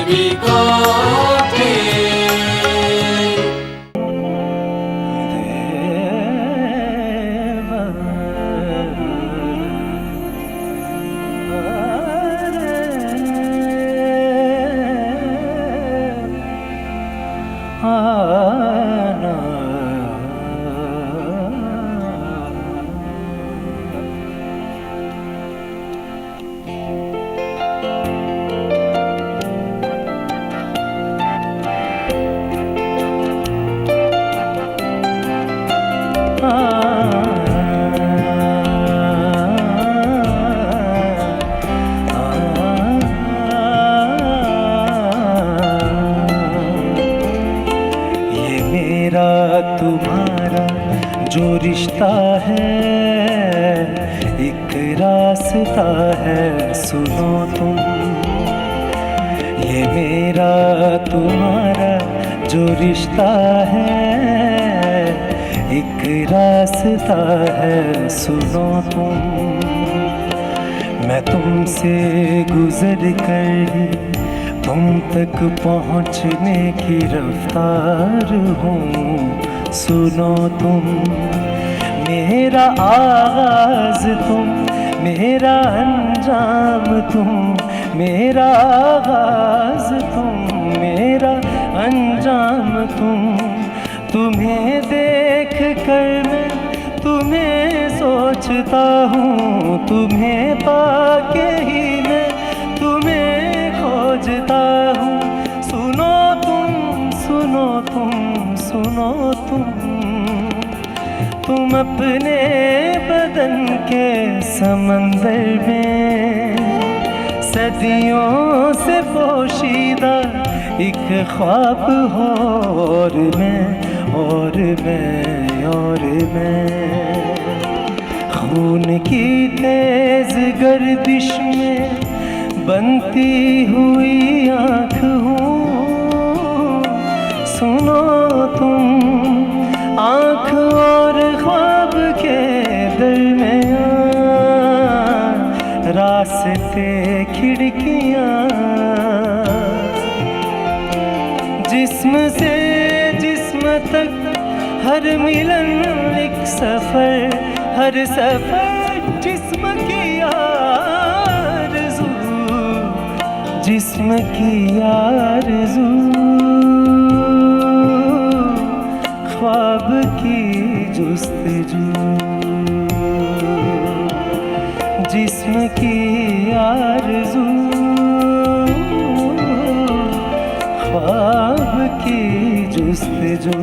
भी कोठे। तुम्हारा जो रिश्ता है एक रास्ता है, सुनो तुम। ये मेरा तुम्हारा जो रिश्ता है एक रास्ता है, सुनो तुम। मैं तुमसे गुजर कर तुम तक पहुँचने की रफ्तार हूँ, सुनो तुम। मेरा आगाज तुम, मेरा अंजाम तुम, मेरा आगाज तुम, मेरा अंजाम तुम। तुम्हें देख कर मैं तुम्हें सोचता हूँ, तुम्हें पाके ही मैं तुम्हें खोजता हूँ। सुनो तुम, सुनो तुम, सुनो तुम अपने बदन के समंदर में सदियों से पोशीदा एक ख्वाब हो, और मैं और मैं और मैं खून की तेज गर्दिश में बनती हुई आँख हूँ। सुनो तुम, आँख और ख्वाब के दरमियाँ रास्ते खिड़कियाँ, जिस्म से जिस्म तक हर मिलन एक सफर, हर सफर जिस्म की आरज़ू, जिस्म की आरज़ू, ख्वाब की जुस्तजू, जिस्म की आरज़ू, ख्वाब की जुस्तजू।